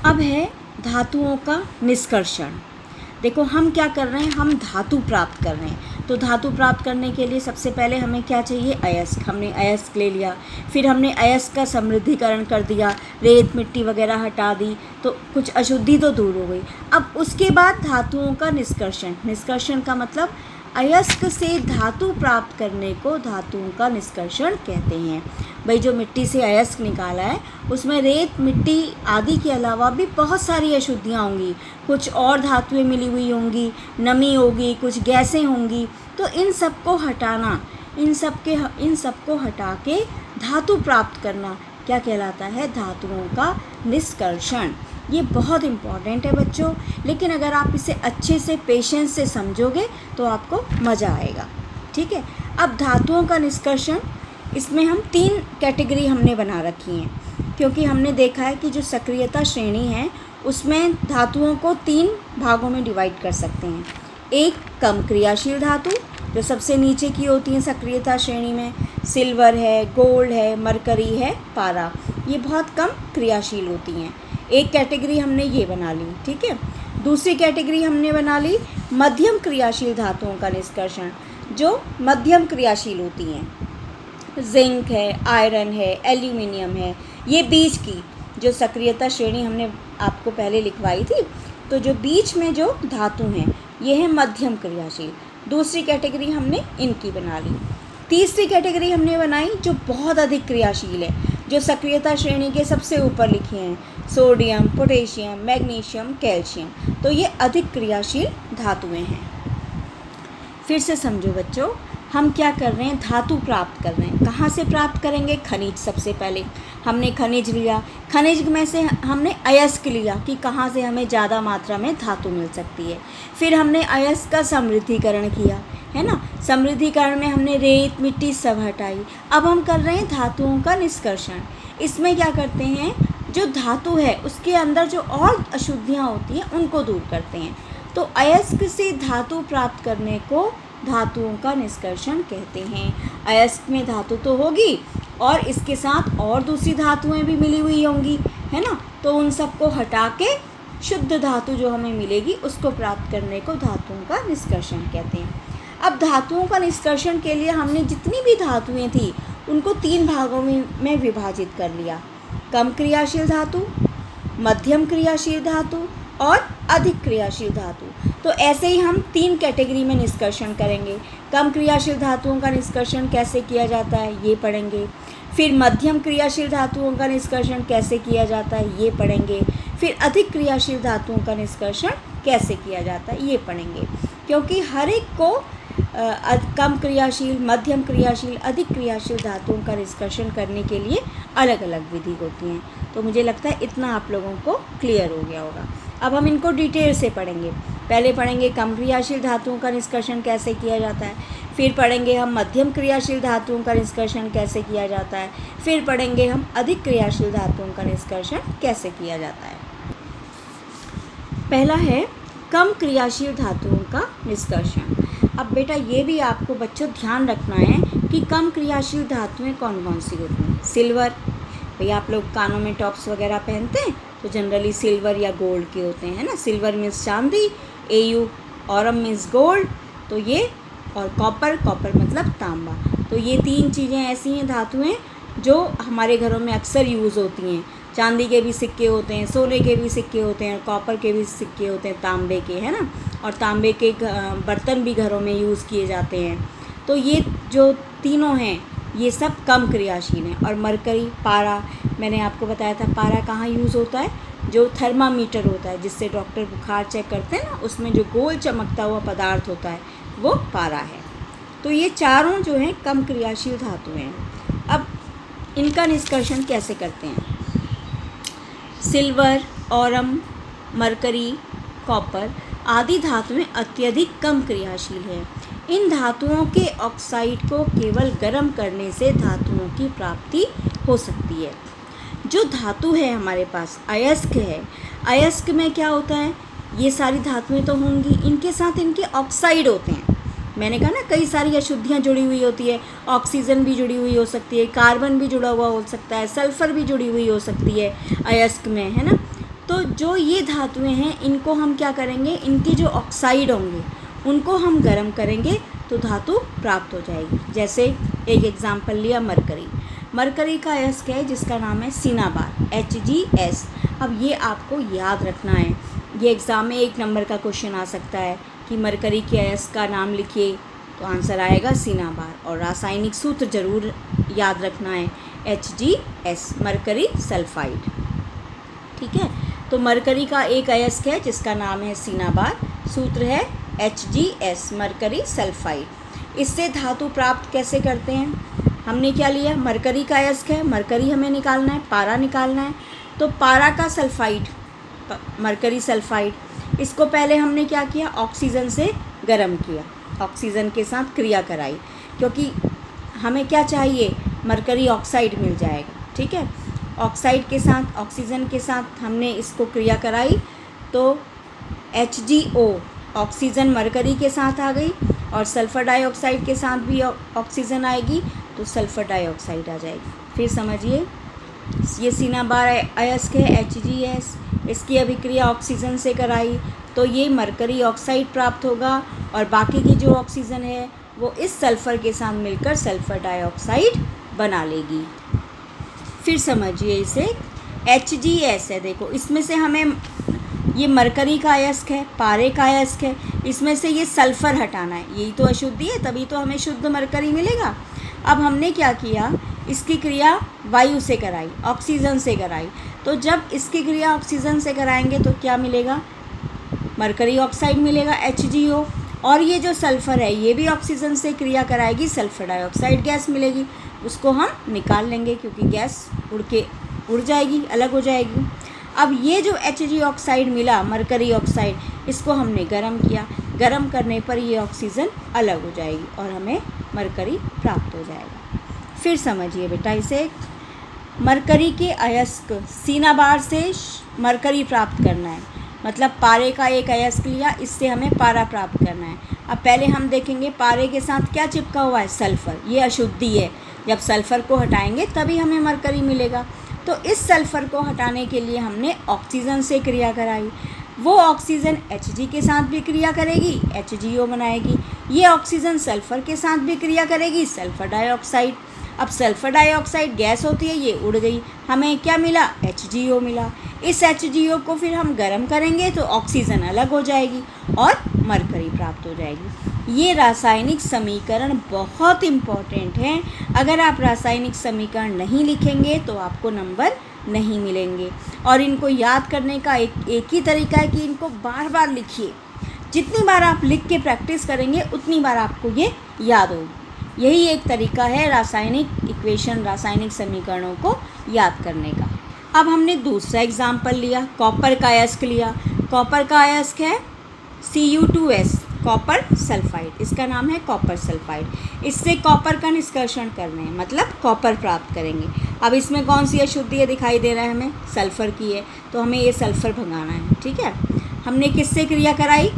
अब है धातुओं का निष्कर्षण। देखो हम क्या कर रहे हैं, हम धातु प्राप्त कर रहे हैं। तो धातु प्राप्त करने के लिए सबसे पहले हमें क्या चाहिए, अयस्क। हमने अयस्क ले लिया, फिर हमने अयस्क का समृद्धिकरण कर दिया, रेत मिट्टी वगैरह हटा दी, तो कुछ अशुद्धि तो दूर हो गई। अब उसके बाद धातुओं का निष्कर्षण। निष्कर्षण का मतलब अयस्क से धातु प्राप्त करने को धातुओं का निष्कर्षण कहते हैं। भाई जो मिट्टी से अयस्क निकाला है उसमें रेत मिट्टी आदि के अलावा भी बहुत सारी अशुद्धियाँ होंगी, कुछ और धातुएं मिली हुई होंगी, नमी होगी, कुछ गैसें होंगी। तो इन सब को हटाना, इन सब को हटा के धातु प्राप्त करना क्या कहलाता है, धातुओं का निष्कर्षण। ये बहुत इम्पॉर्टेंट है बच्चों, लेकिन अगर आप इसे अच्छे से पेशेंस से समझोगे तो आपको मज़ा आएगा। ठीक है। अब धातुओं का निष्कर्षण, इसमें हम 3 कैटेगरी हमने बना रखी हैं, क्योंकि हमने देखा है कि जो सक्रियता श्रेणी है उसमें धातुओं को 3 भागों में डिवाइड कर सकते हैं। एक कम क्रियाशील धातु जो सबसे नीचे की होती हैं सक्रियता श्रेणी में, सिल्वर है, गोल्ड है, मरकरी है, पारा, ये बहुत कम क्रियाशील होती हैं। एक कैटेगरी हमने ये बना ली। ठीक है। दूसरी कैटेगरी हमने बना ली मध्यम क्रियाशील धातुओं का निष्कर्षण, जो मध्यम क्रियाशील होती हैं। जिंक है, आयरन है, एल्यूमिनियम है, ये बीच की जो सक्रियता श्रेणी हमने आपको पहले लिखवाई थी, तो जो बीच में जो धातु हैं ये है मध्यम क्रियाशील। दूसरी कैटेगरी हमने इनकी बना ली। तीसरी कैटेगरी हमने बनाई जो बहुत अधिक क्रियाशील है, जो सक्रियता श्रेणी के सबसे ऊपर लिखे हैं, सोडियम, पोटेशियम, मैग्नीशियम, कैल्शियम। तो ये अधिक क्रियाशील धातुएं हैं। फिर से समझो बच्चों, हम क्या कर रहे हैं, धातु प्राप्त कर रहे हैं। कहाँ से प्राप्त करेंगे, खनिज। सबसे पहले हमने खनिज लिया, खनिज में से हमने अयस्क लिया कि कहाँ से हमें ज़्यादा मात्रा में धातु मिल सकती है। फिर हमने अयस्क का समृद्धिकरण किया, है ना। समृद्धिकरण में हमने रेत मिट्टी सब हटाई। अब हम कर रहे हैं धातुओं का निष्कर्षण। इसमें क्या करते हैं, जो धातु है उसके अंदर जो और अशुद्धियाँ होती हैं उनको दूर करते हैं। तो अयस्क से धातु प्राप्त करने को धातुओं का निष्कर्षण कहते हैं। अयस्क में धातु तो होगी और इसके साथ और दूसरी धातुएं भी मिली हुई होंगी, है ना। तो उन सबको हटा के शुद्ध धातु जो हमें मिलेगी उसको प्राप्त करने को धातुओं का निष्कर्षण कहते हैं। अब धातुओं का निष्कर्षण के लिए हमने जितनी भी धातुएं थी उनको 3 भागों में विभाजित कर लिया। कम क्रियाशील धातु, मध्यम क्रियाशील धातु और अधिक क्रियाशील धातु। तो ऐसे ही हम 3 कैटेगरी में निष्कर्षण करेंगे। कम क्रियाशील धातुओं का निष्कर्षण कैसे किया जाता है ये पढ़ेंगे। फिर मध्यम क्रियाशील धातुओं का निष्कर्षण कैसे किया जाता है ये पढ़ेंगे। फिर अधिक क्रियाशील धातुओं का निष्कर्षण कैसे किया जाता है ये पढ़ेंगे, क्योंकि हर एक को कम क्रियाशील, मध्यम क्रियाशील, अधिक क्रियाशील धातुओं का निष्कर्षण करने के लिए अलग अलग विधि होती हैं। तो मुझे लगता है इतना आप लोगों को क्लियर हो गया होगा। अब हम इनको डिटेल से पढ़ेंगे। पहले पढ़ेंगे कम क्रियाशील धातुओं का निष्कर्षण कैसे किया जाता है, फिर पढ़ेंगे हम मध्यम क्रियाशील धातुओं का निष्कर्षण कैसे किया जाता है, फिर पढ़ेंगे हम अधिक क्रियाशील धातुओं का निष्कर्षण कैसे किया जाता है। पहला है कम क्रियाशील धातुओं का निष्कर्षण। अब बेटा ये भी आपको बच्चों ध्यान रखना है कि कम क्रियाशील धातुएं कौन कौन सी होती हैं। सिल्वर, भैया आप लोग कानों में टॉप्स वगैरह पहनते हैं तो जनरली सिल्वर या गोल्ड के होते हैं, है ना। सिल्वर मीन्स चांदी, एयू, ऑरम मीन्स गोल्ड, तो ये, और कॉपर मतलब तांबा। तो ये 3 चीज़ें ऐसी हैं धातुएं जो हमारे घरों में अक्सर यूज़ होती हैं। चांदी के भी सिक्के होते हैं, सोने के भी सिक्के होते हैं, कॉपर के भी सिक्के होते हैं, तांबे के, है ना। और तांबे के बर्तन भी घरों में यूज़ किए जाते हैं। तो ये जो तीनों हैं ये सब कम क्रियाशील हैं। और मरकरी, पारा, मैंने आपको बताया था पारा कहाँ यूज़ होता है, जो थर्मामीटर होता है जिससे डॉक्टर बुखार चेक करते हैं ना, उसमें जो गोल चमकता हुआ पदार्थ होता है वो पारा है। तो ये चारों जो हैं कम क्रियाशील धातुएं हैं। अब इनका निष्कर्षण कैसे करते हैं। सिल्वर, ऑरम, मरकरी, कॉपर आदि धातुएं अत्यधिक कम क्रियाशील हैं। इन धातुओं के ऑक्साइड को केवल गर्म करने से धातुओं की प्राप्ति हो सकती है। जो धातु है हमारे पास अयस्क है, अयस्क में क्या होता है, ये सारी धातुएं तो होंगी, इनके साथ इनके ऑक्साइड होते हैं। मैंने कहा ना कई सारी अशुद्धियाँ जुड़ी हुई होती है, ऑक्सीजन भी जुड़ी हुई हो सकती है, कार्बन भी जुड़ा हुआ हो सकता है, सल्फ़र भी जुड़ी हुई हो सकती है अयस्क में, है ना। तो जो ये धातुएं हैं इनको हम क्या करेंगे, इनके जो ऑक्साइड होंगे उनको हम गर्म करेंगे तो धातु प्राप्त हो जाएगी। जैसे एक एग्जाम्पल लिया मरकरी, मरकरी का अयस्क है जिसका नाम है सिनाबार HgS। अब ये आपको याद रखना है, ये एग्ज़ाम में 1 नंबर का क्वेश्चन आ सकता है कि मरकरी के अयस्क का नाम लिखिए, तो आंसर आएगा सिनाबार। और रासायनिक सूत्र जरूर याद रखना है HgS, मरकरी सल्फाइड। ठीक है, तो मरकरी का एक अयस्क है जिसका नाम है सिनाबार, सूत्र है HgS, मरकरी सल्फाइड। इससे धातु प्राप्त कैसे करते हैं, हमने क्या लिया, मरकरी का अयस्क है, मरकरी हमें निकालना है, पारा निकालना है, तो पारा का सल्फाइड मरकरी सल्फाइड, इसको पहले हमने क्या किया, ऑक्सीजन से गर्म किया, ऑक्सीजन के साथ क्रिया कराई, क्योंकि हमें क्या चाहिए, मरकरी ऑक्साइड मिल जाएगा। ठीक है, ऑक्साइड के साथ, ऑक्सीजन के साथ हमने इसको क्रिया कराई, तो HgO ऑक्सीजन मरकरी के साथ आ गई, और सल्फ़र डाइऑक्साइड के साथ भी ऑक्सीजन आएगी तो सल्फ़र डाइऑक्साइड आ जाएगी। फिर समझिए, ये सिनाबार अयस्क है HgS, इसकी अभिक्रिया ऑक्सीजन से कराई तो ये मरकरी ऑक्साइड प्राप्त होगा, और बाकी की जो ऑक्सीजन है वो इस सल्फ़र के साथ मिलकर सल्फ़र डाइऑक्साइड बना लेगी। फिर समझिए इसे, HgS है, देखो इसमें से हमें, ये मरकरी का अयस्क है, पारे का अयस्क है, इसमें से ये सल्फ़र हटाना है, यही तो अशुद्धि है, तभी तो हमें शुद्ध मरकरी मिलेगा। अब हमने क्या किया, इसकी क्रिया वायु से कराई, ऑक्सीजन से कराई, तो जब इसकी क्रिया ऑक्सीजन से कराएंगे तो क्या मिलेगा, मरकरी ऑक्साइड मिलेगा HgO, और ये जो सल्फ़र है ये भी ऑक्सीजन से क्रिया कराएगी, सल्फ़र डाइऑक्साइड गैस मिलेगी, उसको हम निकाल लेंगे क्योंकि गैस उड़ जाएगी, अलग हो जाएगी। अब ये जो Hg ऑक्साइड मिला, मरकरी ऑक्साइड, इसको हमने गर्म किया, गर्म करने पर ये ऑक्सीजन अलग हो जाएगी और हमें मरकरी प्राप्त हो जाएगा। फिर समझिए बेटा इसे, मरकरी के अयस्क सिनाबार से मरकरी प्राप्त करना है, मतलब पारे का एक अयस्क लिया, इससे हमें पारा प्राप्त करना है। अब पहले हम देखेंगे पारे के साथ क्या चिपका हुआ है, सल्फ़र, ये अशुद्धि है, जब सल्फ़र को हटाएंगे तभी हमें मरकरी मिलेगा। तो इस सल्फ़र को हटाने के लिए हमने ऑक्सीजन से क्रिया कराई, वो ऑक्सीजन Hg के साथ भी क्रिया करेगी, HgO बनाएगी, ये ऑक्सीजन सल्फ़र के साथ भी क्रिया करेगी, सल्फ़र डाइऑक्साइड। अब सल्फ़र डाइऑक्साइड गैस होती है, ये उड़ गई, हमें क्या मिला, HgO मिला। इस HgO को फिर हम गर्म करेंगे तो ऑक्सीजन अलग हो जाएगी और मरकरी प्राप्त हो जाएगी। ये रासायनिक समीकरण बहुत इम्पॉर्टेंट हैं, अगर आप रासायनिक समीकरण नहीं लिखेंगे तो आपको नंबर नहीं मिलेंगे। और इनको याद करने का एक ही तरीका है कि इनको बार बार लिखिए, जितनी बार आप लिख के प्रैक्टिस करेंगे उतनी बार आपको ये याद होगी। यही एक तरीका है रासायनिक इक्वेशन, रासायनिक समीकरणों को याद करने का। अब हमने दूसरा एग्जाम्पल लिया, कॉपर का अयस्क लिया, कॉपर का अयस्क है Cu2S, कॉपर सल्फाइड, इसका नाम है कॉपर सल्फाइड। इससे कॉपर का निष्कर्षण करना है, मतलब कॉपर प्राप्त करेंगे। अब इसमें कौन सी अशुद्धि दिखाई दे रहा है हमें, सल्फ़र की है, तो हमें ये सल्फ़र भगाना है। ठीक है, हमने किससे क्रिया कराई,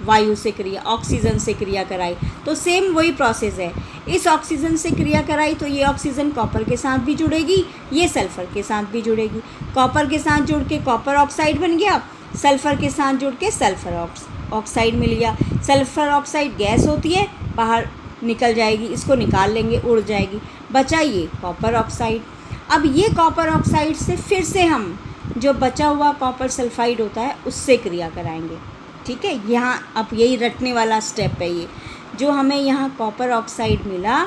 वायु से क्रिया, ऑक्सीजन से क्रिया कराई, तो सेम वही प्रोसेस है। इस ऑक्सीजन से क्रिया कराई तो ये ऑक्सीजन कॉपर के साथ भी जुड़ेगी, ये सल्फ़र के साथ भी जुड़ेगी, कॉपर के साथ जुड़ के कॉपर ऑक्साइड बन गया, सल्फ़र के साथ जुड़ के सल्फ़र ऑक्साइड मिल गया। सल्फ़र ऑक्साइड गैस होती है, बाहर निकल जाएगी, इसको निकाल लेंगे, उड़ जाएगी, बचा ये कॉपर ऑक्साइड। अब ये कॉपर ऑक्साइड से फिर से हम जो बचा हुआ कॉपर सल्फाइड होता है उससे क्रिया कराएंगे। ठीक है, यहाँ अब यही रटने वाला स्टेप है, ये जो हमें यहाँ कॉपर ऑक्साइड मिला,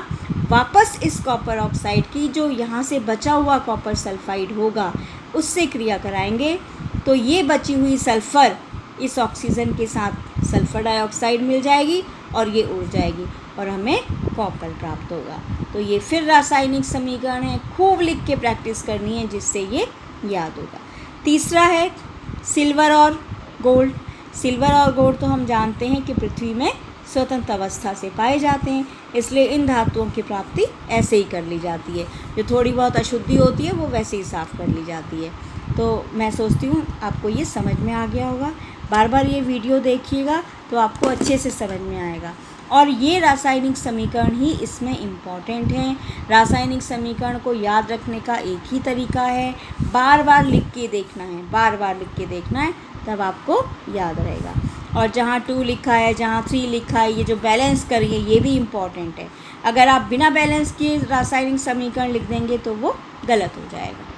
वापस इस कॉपर ऑक्साइड की जो यहाँ से बचा हुआ कॉपर सल्फाइड होगा उससे क्रिया कराएंगे, तो ये बची हुई सल्फ़र इस ऑक्सीजन के साथ सल्फ़र डाइऑक्साइड मिल जाएगी और ये उड़ जाएगी और हमें कॉपर प्राप्त होगा। तो ये फिर रासायनिक समीकरण है, खूब लिख के प्रैक्टिस करनी है जिससे ये याद होगा। तीसरा है सिल्वर और गोल्ड। सिल्वर और गोल्ड तो हम जानते हैं कि पृथ्वी में स्वतंत्र अवस्था से पाए जाते हैं, इसलिए इन धातुओं की प्राप्ति ऐसे ही कर ली जाती है, जो थोड़ी बहुत अशुद्धि होती है वो वैसे ही साफ़ कर ली जाती है। तो मैं सोचती हूँ आपको ये समझ में आ गया होगा। बार बार ये वीडियो देखिएगा तो आपको अच्छे से समझ में आएगा। और ये रासायनिक समीकरण ही इसमें इम्पॉर्टेंट हैं। रासायनिक समीकरण को याद रखने का एक ही तरीका है, बार बार लिख के देखना है, बार बार लिख के देखना है, तब आपको याद रहेगा। और जहाँ 2 लिखा है, जहाँ 3 लिखा है, ये जो बैलेंस करिए ये भी इम्पॉर्टेंट है। अगर आप बिना बैलेंस किए रासायनिक समीकरण लिख देंगे तो वो गलत हो जाएगा।